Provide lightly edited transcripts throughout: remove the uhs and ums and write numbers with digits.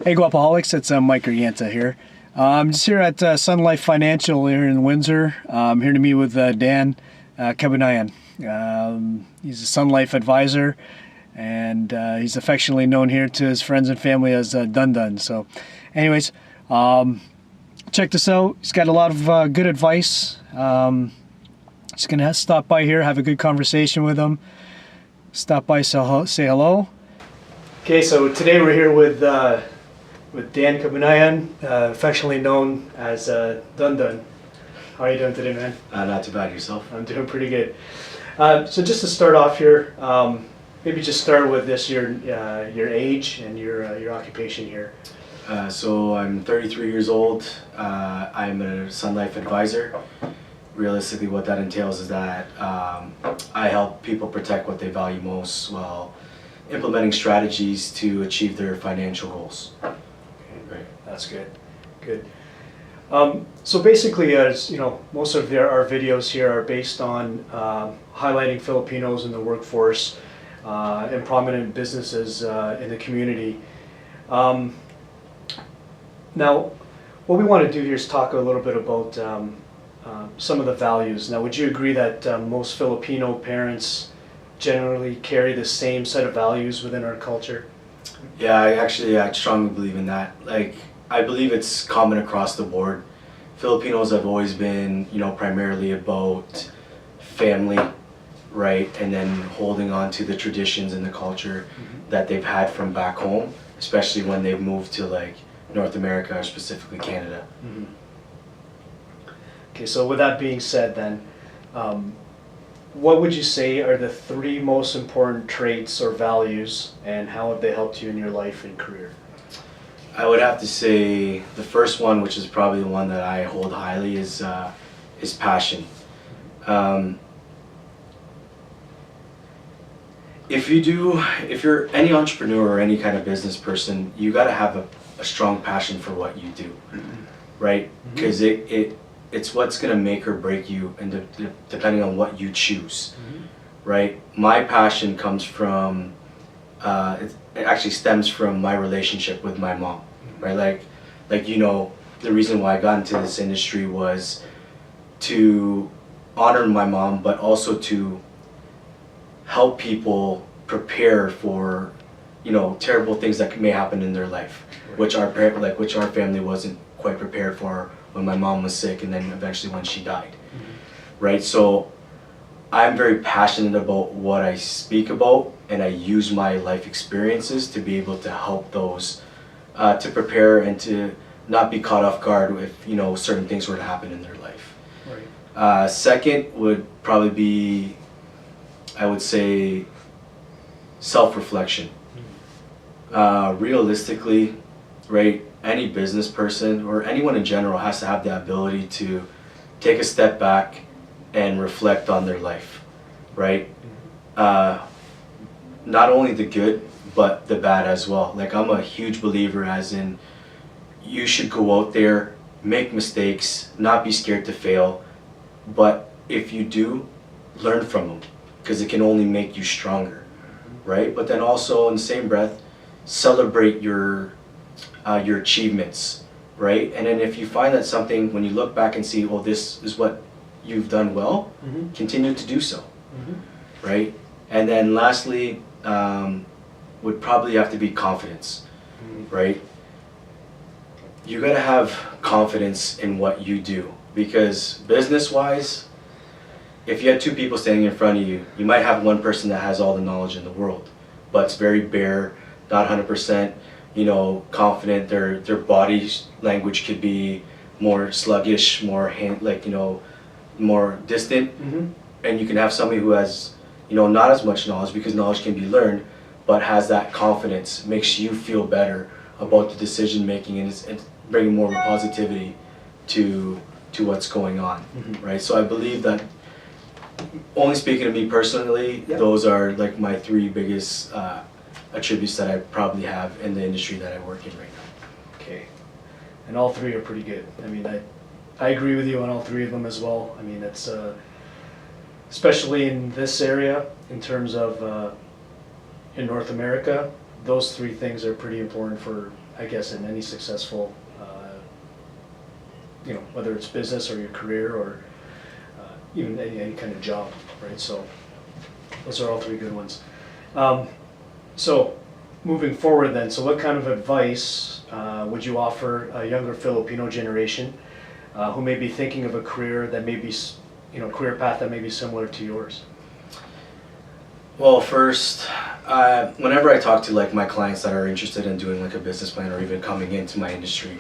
Hey, Guapaholics, it's Mike Yanta here. I'm just here at Sun Life Financial here in Windsor. I'm here to meet with Dan Cabanayan. He's a Sun Life advisor, and he's affectionately known here to his friends and family as Dun Dun. So, anyways, check this out. He's got a lot of good advice. Just going to stop by here, have a good conversation with him. Stop by, say hello. Okay, so today we're here with Dan Cabanayan, affectionately known as Dun Dun. How are you doing today, man? Not too bad. Yourself? I'm doing pretty good. So just to start off here, maybe just start with this your age and your occupation here. So I'm 33 years old. I'm a Sun Life advisor. Realistically, what that entails is that I help people protect what they value most while implementing strategies to achieve their financial goals. Right. That's good. Good. So basically, as you know, most of our videos here are based on highlighting Filipinos in the workforce and prominent businesses in the community. Now, what we want to do here is talk a little bit about some of the values. Now, would you agree that most Filipino parents generally carry the same set of values within our culture? Yeah, I strongly believe in that. Like, I believe it's common across the board. Filipinos have always been, primarily about family, right? And then holding on to the traditions and the culture that they've had from back home, especially when they've moved to like North America or specifically Canada. Mm-hmm. Okay, so with that being said then, what would you say are the three most important traits or values, and how have they helped you in your life and career? I would have to say the first one, which is probably the one that I hold highly, is passion. If you're any entrepreneur or any kind of business person, you got to have a strong passion for what you do, right? Because it's what's going to make or break you, and depending on what you choose, right? My passion comes from, it actually stems from my relationship with my mom, right? Like the reason why I got into this industry was to honor my mom, but also to help people prepare for, terrible things that may happen in their life, which our family wasn't quite prepared for when my mom was sick, and then eventually when she died, right? So I'm very passionate about what I speak about, and I use my life experiences to be able to help those to prepare and to not be caught off guard if certain things were to happen in their life. Right. Second would probably be, I would say, self-reflection. Realistically, right, any business person or anyone in general has to have the ability to take a step back and reflect on their life, right? Not only the good, but the bad as well. Like, I'm a huge believer as in, you should go out there, make mistakes, not be scared to fail, but if you do, learn from them, because it can only make you stronger, right? But then also, in the same breath, celebrate your achievements, right? And then if you find that something, when you look back and see, well, this is what you've done well, continue to do so, right? And then lastly, would probably have to be confidence, right? You gotta have confidence in what you do, because business-wise, if you had two people standing in front of you, you might have one person that has all the knowledge in the world, but it's very bare, not 100%, confident. Their body language could be more sluggish, more more distant, and you can have somebody who has, not as much knowledge, because knowledge can be learned, but has that confidence, makes you feel better about the decision making, and it's bringing more positivity to what's going on, right? So I believe that, only speaking to me personally, those are like my three biggest attributes that I probably have in the industry that I work in right now. Okay, and all three are pretty good. I mean, I agree with you on all three of them as well. I mean, that's especially in this area, in terms of in North America, those three things are pretty important for I guess, in any successful, whether it's business or your career or even any kind of job, right? So those are all three good ones. So moving forward then, so what kind of advice would you offer a younger Filipino generation who may be thinking of a career that may be, career path that may be similar to yours? Well, first, whenever I talk to like my clients that are interested in doing like a business plan or even coming into my industry,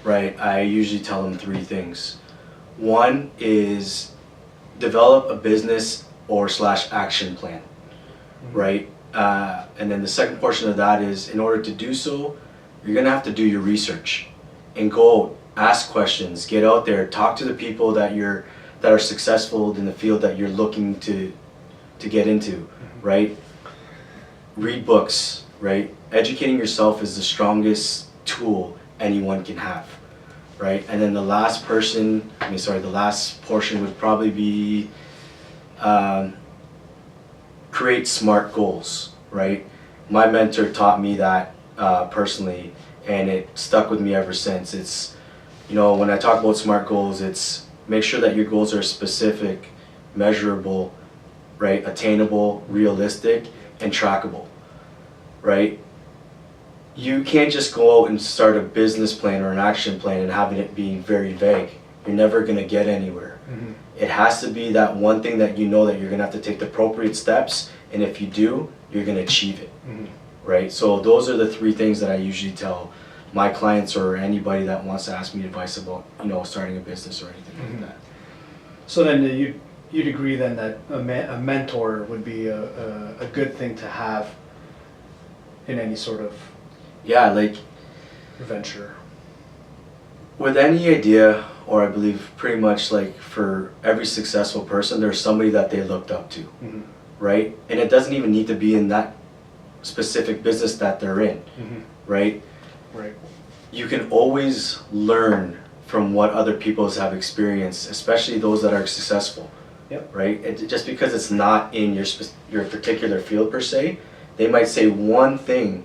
right, I usually tell them three things. One is develop a business or / action plan, right? And then the second portion of that is, in order to do so, you're gonna have to do your research and go ask questions, get out there, talk to the people that are successful in the field that you're looking to get into, right? Read books, right? Educating yourself is the strongest tool anyone can have, right? And then the last portion would probably be create smart goals, right? My mentor taught me that personally, and it stuck with me ever since. It's, when I talk about smart goals, it's make sure that your goals are specific, measurable, right? Attainable, realistic, and trackable, right? You can't just go out and start a business plan or an action plan and having it being very vague. You're never gonna get anywhere. Mm-hmm. It has to be that one thing that you know that you're gonna have to take the appropriate steps, and if you do, you're gonna achieve it, right? So those are the three things that I usually tell my clients or anybody that wants to ask me advice about, starting a business or anything like that. So then you'd agree then that a mentor would be a good thing to have in any sort of venture. With any idea, or I believe pretty much like for every successful person, there's somebody that they looked up to, right? And it doesn't even need to be in that specific business that they're in, right? Right. You can always learn from what other people have experienced, especially those that are successful. Yep. Right? Just because it's not in your particular field per se, they might say one thing,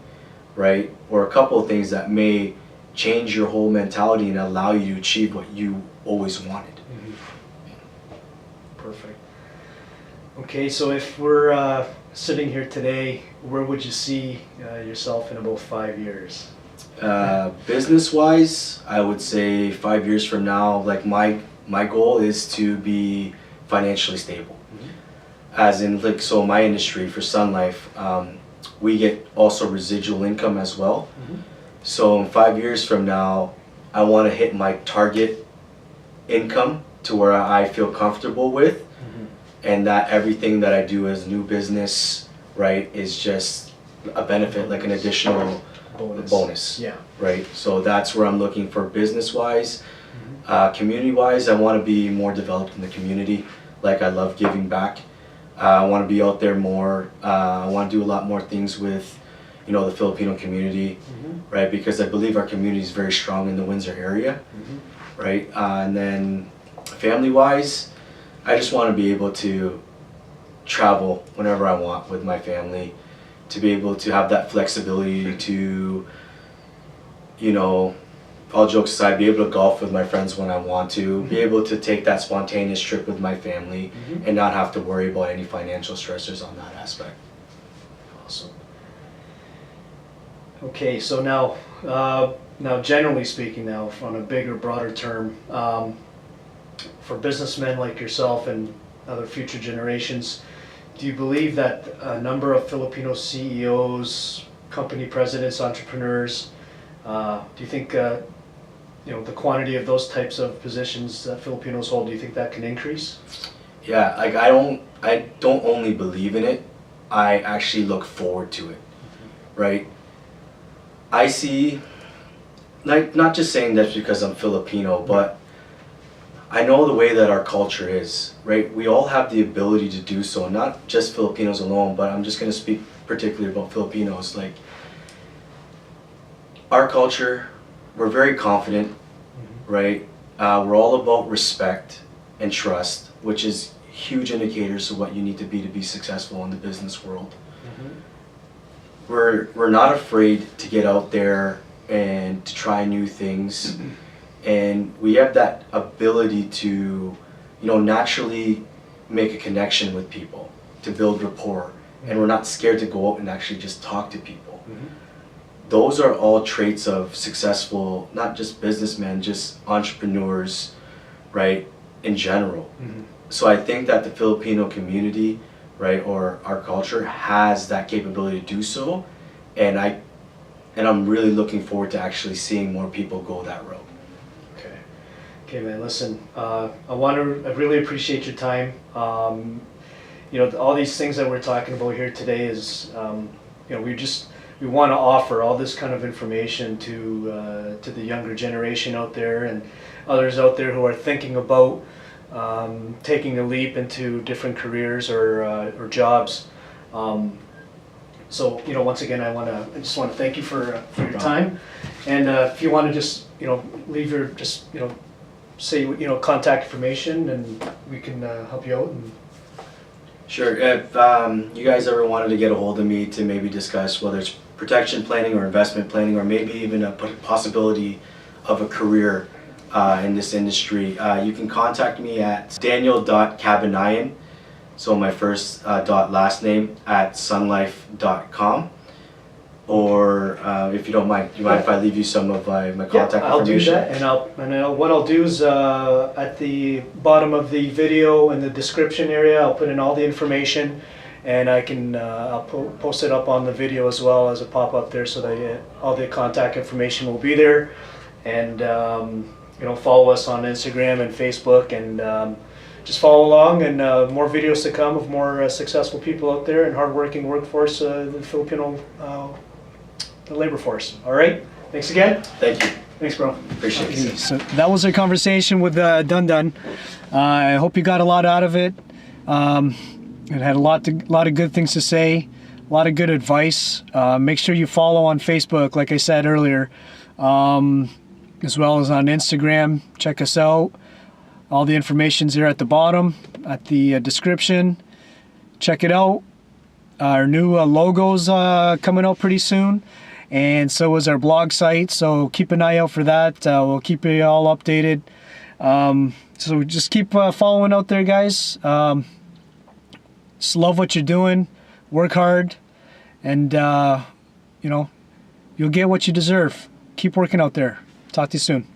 right, or a couple of things that may change your whole mentality and allow you to achieve what you always wanted. Perfect. Okay, so if we're sitting here today, where would you see yourself in about 5 years? Business-wise, I would say 5 years from now, like my goal is to be financially stable. As in, like, so my industry for Sun Life, we get also residual income as well. So in 5 years from now, I want to hit my target income to where I feel comfortable with, and that everything that I do as new business, right, is just a benefit, like an additional bonus. Yeah. Right. So that's where I'm looking for business-wise. Community-wise, I want to be more developed in the community. Like, I love giving back. I want to be out there more. I want to do a lot more things with, the Filipino community, right? Because I believe our community is very strong in the Windsor area, right? And then family-wise, I just want to be able to travel whenever I want with my family, to be able to have that flexibility to, all jokes aside, be able to golf with my friends when I want to, be able to take that spontaneous trip with my family, and not have to worry about any financial stressors on that aspect. Awesome. Okay, so now generally speaking, now on a bigger, broader term, for businessmen like yourself and other future generations, do you believe that a number of Filipino CEOs, company presidents, entrepreneurs, do you think the quantity of those types of positions that Filipinos hold, do you think that can increase? Yeah, like I don't only believe in it, I actually look forward to it, right? I see, like, not just saying that's because I'm Filipino, but I know the way that our culture is, right? We all have the ability to do so, not just Filipinos alone, but I'm just going to speak particularly about Filipinos. Like, our culture, we're very confident, right? We're all about respect and trust, which is huge indicators of what you need to be successful in the business world. We're not afraid to get out there and to try new things. And we have that ability to, naturally make a connection with people, to build rapport. And we're not scared to go out and actually just talk to people. Those are all traits of successful, not just businessmen, just entrepreneurs, right, in general. So I think that the Filipino community, right, or our culture has that capability to do so, and I'm really looking forward to actually seeing more people go that road. Okay, man. Listen, I really appreciate your time. All these things that we're talking about here today is, we want to offer all this kind of information to the younger generation out there and others out there who are thinking about taking a leap into different careers or jobs. So once again, I just want to thank you for your time. And if you want to just leave your say contact information, and we can help you out. And sure. If you guys ever wanted to get a hold of me to maybe discuss whether it's protection planning or investment planning, or maybe even a possibility of a career in this industry, you can contact me at Daniel.Cabanayan, so my first last name, at sunlife.com. Or if you don't mind, do you mind if I leave you some of my contact information? I'll do that, and what I'll do is at the bottom of the video in the description area, I'll put in all the information, and I can I'll post it up on the video as well as a pop-up there, so that all the contact information will be there. And follow us on Instagram and Facebook, and just follow along, and more videos to come of more successful people out there and hardworking workforce, the Filipino the labor force. All right. Thanks again. Thank you. Thanks, bro. Appreciate it. So that was our conversation with Dun. I hope you got a lot out of it. It had a lot of good things to say, a lot of good advice. Make sure you follow on Facebook, like I said earlier, as well as on Instagram. Check us out. All the information's there at the bottom, at the description. Check it out. Our new logo's coming out pretty soon, and so is our blog site. So keep an eye out for that. We'll keep you all updated. So just keep following out there, guys. Just love what you're doing. Work hard, and you'll get what you deserve. Keep working out there. Talk to you soon.